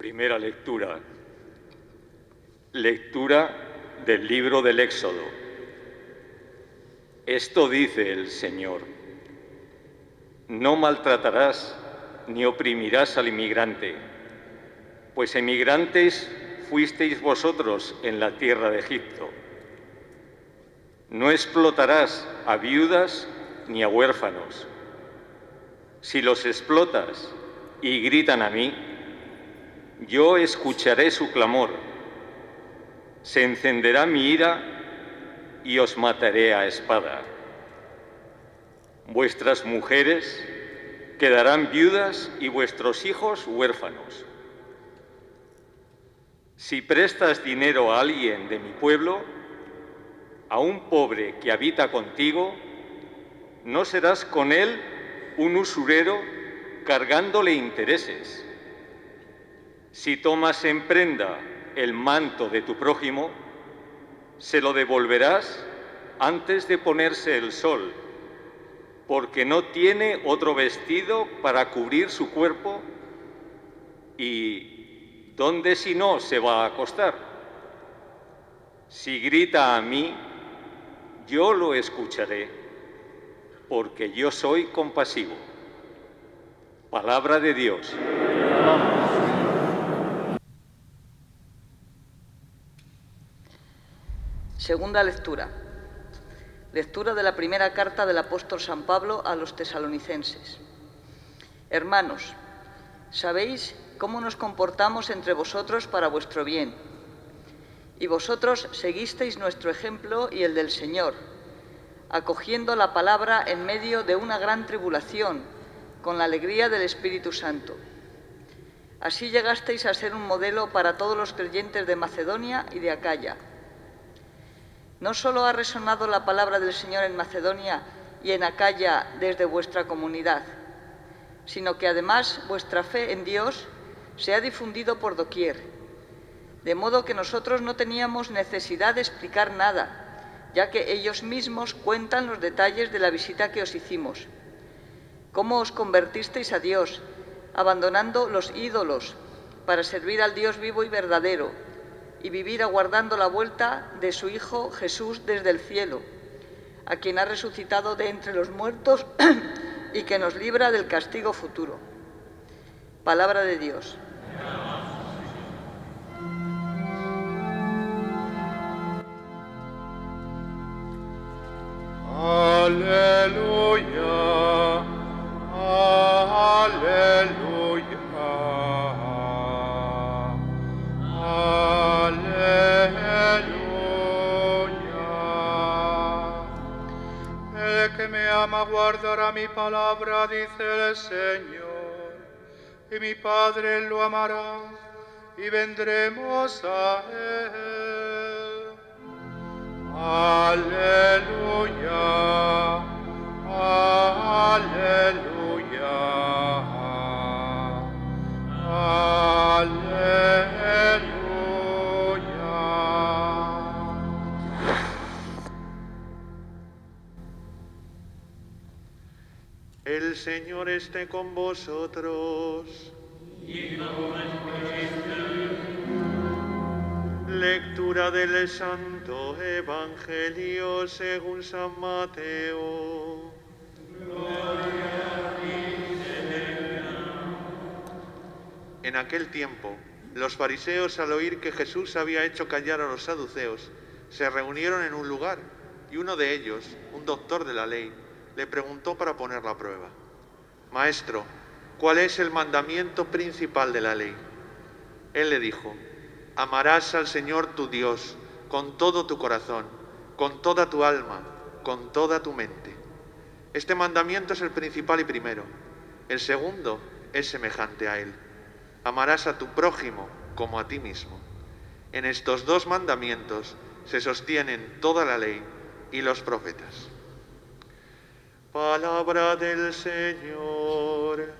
Primera lectura. Lectura del libro del Éxodo. Esto dice el Señor: no maltratarás ni oprimirás al inmigrante, pues emigrantes fuisteis vosotros en la tierra de Egipto. No explotarás a viudas ni a huérfanos. Si los explotas y gritan a mí, yo escucharé su clamor. Se encenderá mi ira y os mataré a espada. Vuestras mujeres quedarán viudas y vuestros hijos huérfanos. Si prestas dinero a alguien de mi pueblo, a un pobre que habita contigo, no serás con él un usurero cargándole intereses. Si tomas en prenda el manto de tu prójimo, se lo devolverás antes de ponerse el sol, porque no tiene otro vestido para cubrir su cuerpo, y ¿dónde si no se va a acostar? Si grita a mí, yo lo escucharé, porque yo soy compasivo. Palabra de Dios. Segunda lectura. Lectura de la primera carta del apóstol San Pablo a los tesalonicenses. Hermanos, sabéis cómo nos comportamos entre vosotros para vuestro bien, y vosotros seguisteis nuestro ejemplo y el del Señor, acogiendo la palabra en medio de una gran tribulación, con la alegría del Espíritu Santo. Así llegasteis a ser un modelo para todos los creyentes de Macedonia y de Acaya. No solo ha resonado la palabra del Señor en Macedonia y en Acaya desde vuestra comunidad, sino que además vuestra fe en Dios se ha difundido por doquier, de modo que nosotros no teníamos necesidad de explicar nada, ya que ellos mismos cuentan los detalles de la visita que os hicimos. Cómo os convertisteis a Dios, abandonando los ídolos para servir al Dios vivo y verdadero, y vivir aguardando la vuelta de su Hijo Jesús desde el cielo, a quien ha resucitado de entre los muertos y que nos libra del castigo futuro. Palabra de Dios. Aleluya, aleluya, aleluya. El que me ama guardará mi palabra, dice el Señor, y mi Padre lo amará, y vendremos a él. Aleluya, aleluya, aleluya. El Señor esté con vosotros. Lectura del Santo Evangelio según San Mateo. En aquel tiempo, los fariseos, al oír que Jesús había hecho callar a los saduceos, se reunieron en un lugar, y uno de ellos, un doctor de la ley, le preguntó para ponerlo a prueba: Maestro, ¿cuál es el mandamiento principal de la ley? Él le dijo: amarás al Señor tu Dios con todo tu corazón, con toda tu alma, con toda tu mente. Este mandamiento es el principal y primero. El segundo es semejante a él: amarás a tu prójimo como a ti mismo. En estos dos mandamientos se sostienen toda la ley y los profetas. Palabra del Señor.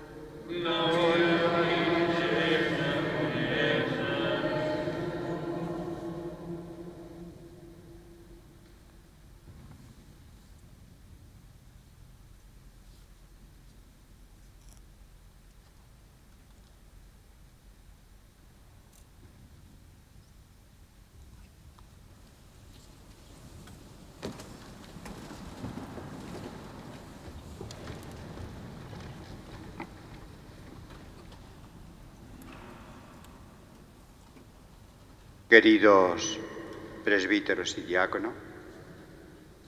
Queridos presbíteros y diácono,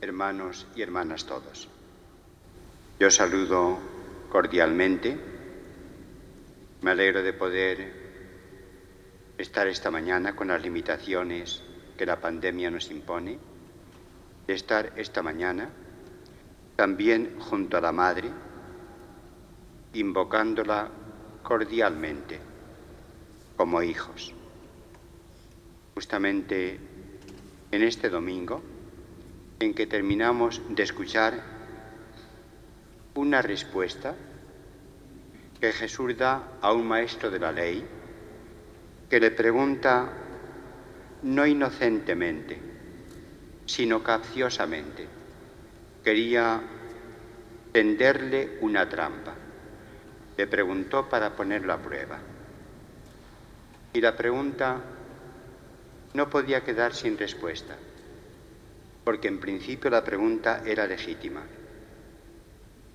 hermanos y hermanas todos, yo saludo cordialmente. Me alegro de poder estar esta mañana con las limitaciones que la pandemia nos impone, de estar esta mañana también junto a la Madre, invocándola cordialmente como hijos. Justamente en este domingo en que terminamos de escuchar una respuesta que Jesús da a un maestro de la ley que le pregunta no inocentemente, sino capciosamente. Quería tenderle una trampa. Le preguntó para ponerlo a prueba. Y la pregunta no podía quedar sin respuesta, porque en principio la pregunta era legítima.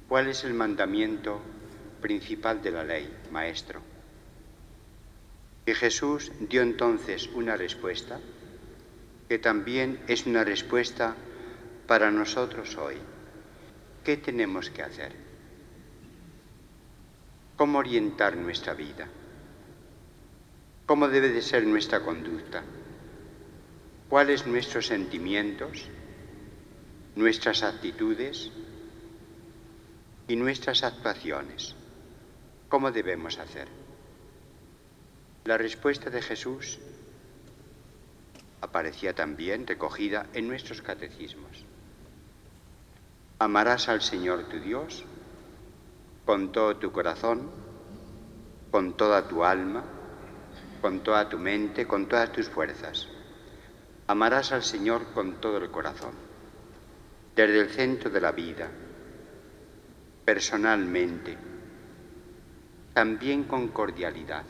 ¿Cuál es el mandamiento principal de la ley, maestro? Y Jesús dio entonces una respuesta que también es una respuesta para nosotros hoy. ¿Qué tenemos que hacer? ¿Cómo orientar nuestra vida? ¿Cómo debe de ser nuestra conducta? ¿Cuáles nuestros sentimientos, nuestras actitudes y nuestras actuaciones? ¿Cómo debemos hacer? La respuesta de Jesús aparecía también recogida en nuestros catecismos. Amarás al Señor tu Dios con todo tu corazón, con toda tu alma, con toda tu mente, con todas tus fuerzas. Amarás al Señor con todo el corazón, desde el centro de la vida, personalmente, también con cordialidad.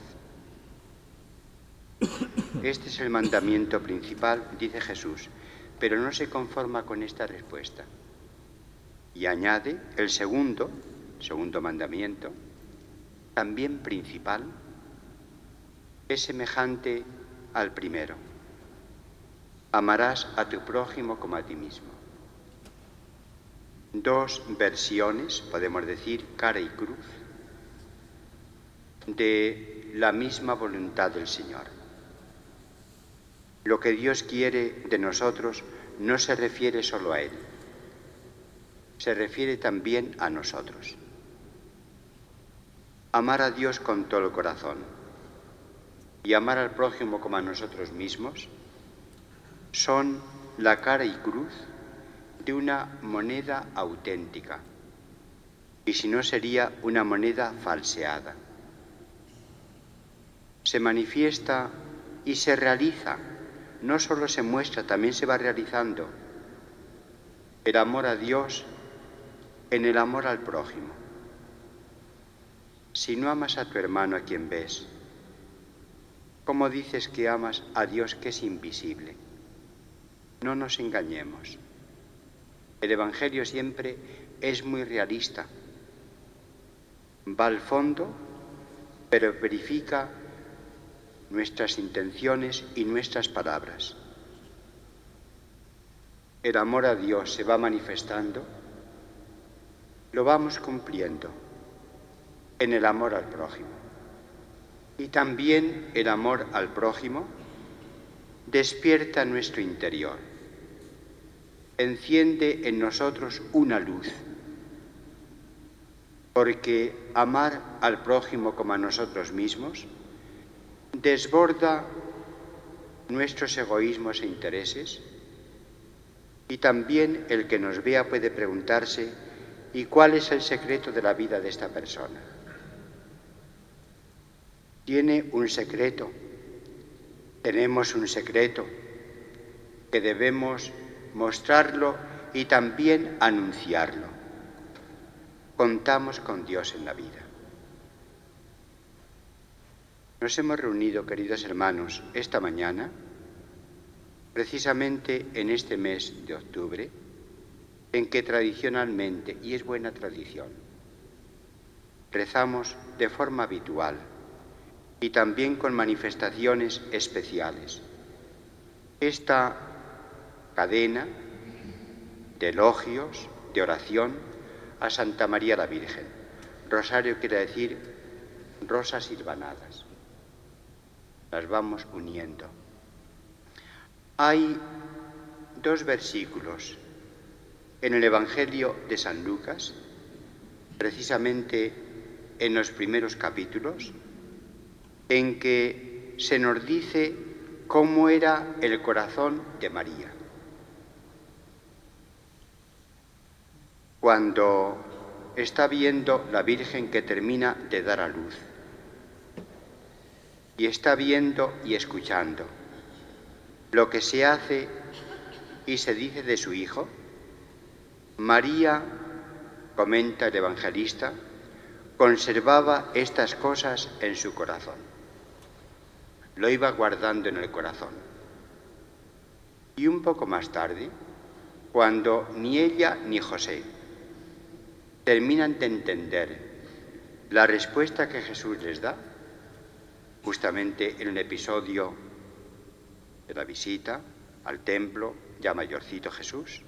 Este es el mandamiento principal, dice Jesús, pero no se conforma con esta respuesta. Y añade el segundo mandamiento, también principal, es semejante al primero. Amarás a tu prójimo como a ti mismo. Dos versiones, podemos decir, cara y cruz, de la misma voluntad del Señor. Lo que Dios quiere de nosotros no se refiere solo a Él, se refiere también a nosotros. Amar a Dios con todo el corazón y amar al prójimo como a nosotros mismos son la cara y cruz de una moneda auténtica, y si no sería una moneda falseada. Se manifiesta y se realiza, no solo se muestra, también se va realizando el amor a Dios en el amor al prójimo. Si no amas a tu hermano a quien ves, ¿cómo dices que amas a Dios que es invisible? No nos engañemos. El Evangelio siempre es muy realista. Va al fondo, pero verifica nuestras intenciones y nuestras palabras. El amor a Dios se va manifestando, lo vamos cumpliendo en el amor al prójimo. Y también el amor al prójimo despierta nuestro interior, enciende en nosotros una luz, porque amar al prójimo como a nosotros mismos desborda nuestros egoísmos e intereses, y también el que nos vea puede preguntarse: ¿y cuál es el secreto de la vida de esta persona? Tiene un secreto, tenemos un secreto que debemos mostrarlo y también anunciarlo. Contamos con Dios en la vida. Nos hemos reunido, queridos hermanos, esta mañana, precisamente en este mes de octubre, en que tradicionalmente, y es buena tradición, rezamos de forma habitual y también con manifestaciones especiales esta cadena de elogios, de oración a Santa María la Virgen. Rosario quiere decir rosas hilvanadas. Las vamos uniendo. Hay 2 versículos en el Evangelio de San Lucas, precisamente en los primeros capítulos, en que se nos dice cómo era el corazón de María. Cuando está viendo la Virgen que termina de dar a luz, y está viendo y escuchando lo que se hace y se dice de su hijo, María, comenta el evangelista, conservaba estas cosas en su corazón. Lo iba guardando en el corazón. Y un poco más tarde, cuando ni ella ni José terminan de entender la respuesta que Jesús les da, justamente en el episodio de la visita al templo, ya mayorcito Jesús,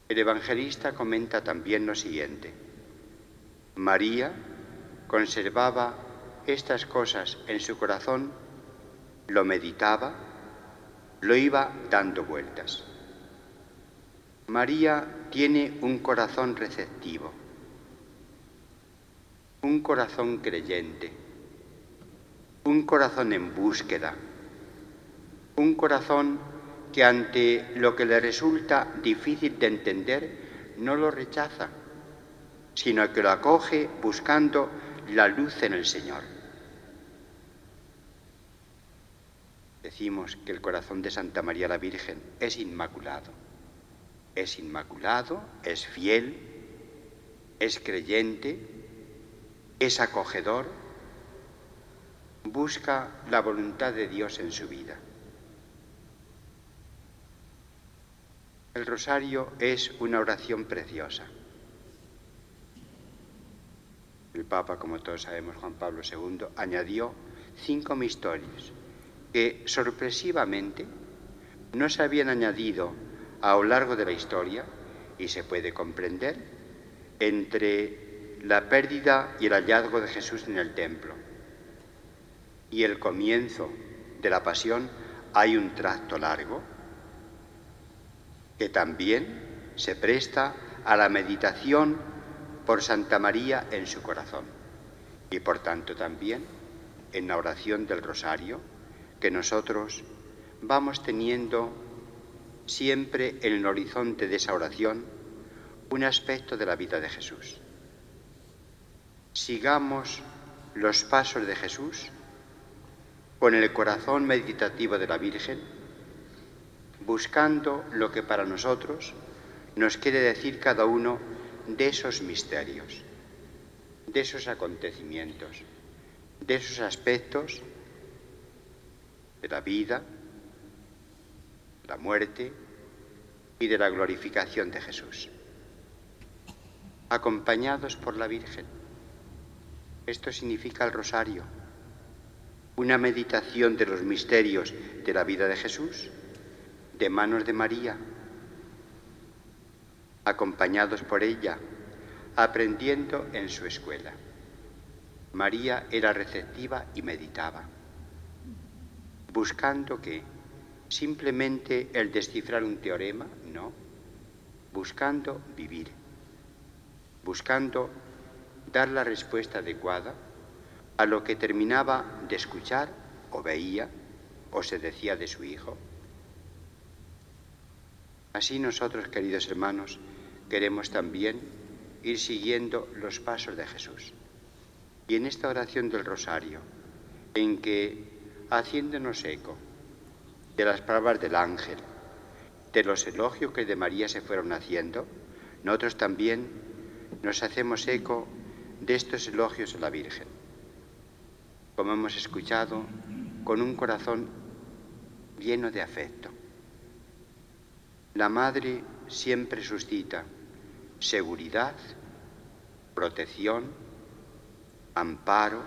el evangelista comenta también lo siguiente: María conservaba estas cosas en su corazón, lo meditaba, lo iba dando vueltas. María tiene un corazón receptivo, un corazón creyente, un corazón en búsqueda, un corazón que ante lo que le resulta difícil de entender no lo rechaza, sino que lo acoge buscando la luz en el Señor. Decimos que el corazón de Santa María la Virgen es inmaculado, es fiel, es creyente, es acogedor, busca la voluntad de Dios en su vida. El rosario es una oración preciosa. El Papa, como todos sabemos, Juan Pablo II, añadió 5 misterios que sorpresivamente no se habían añadido a lo largo de la historia, y se puede comprender entre la pérdida y el hallazgo de Jesús en el templo y el comienzo de la pasión. Hay un tracto largo que también se presta a la meditación por Santa María en su corazón, y por tanto también en la oración del rosario que nosotros vamos teniendo siempre en el horizonte de esa oración un aspecto de la vida de Jesús. Sigamos los pasos de Jesús con el corazón meditativo de la Virgen, buscando lo que para nosotros nos quiere decir cada uno de esos misterios, de esos acontecimientos, de esos aspectos de la vida, la muerte y de la glorificación de Jesús, acompañados por la Virgen. Esto significa el rosario, una meditación de los misterios de la vida de Jesús, de manos de María, acompañados por ella, aprendiendo en su escuela. María era receptiva y meditaba, buscando que simplemente el descifrar un teorema, no, buscando vivir, buscando dar la respuesta adecuada a lo que terminaba de escuchar o veía o se decía de su hijo. Así nosotros, queridos hermanos, queremos también ir siguiendo los pasos de Jesús. Y en esta oración del rosario, en que, haciéndonos eco de las palabras del ángel, de los elogios que de María se fueron haciendo, nosotros también nos hacemos eco de estos elogios a la Virgen. Como hemos escuchado, con un corazón lleno de afecto. La Madre siempre suscita seguridad, protección, amparo,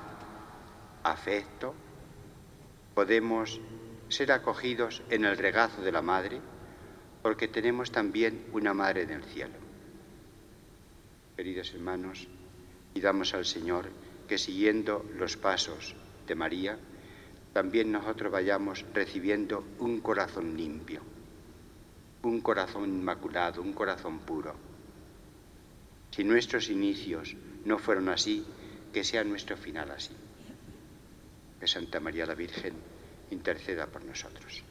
afecto. Podemos ser acogidos en el regazo de la Madre, porque tenemos también una Madre en el cielo. Queridos hermanos, pidamos al Señor que siguiendo los pasos de María, también nosotros vayamos recibiendo un corazón limpio, un corazón inmaculado, un corazón puro. Si nuestros inicios no fueron así, que sea nuestro final así. Que Santa María la Virgen interceda por nosotros.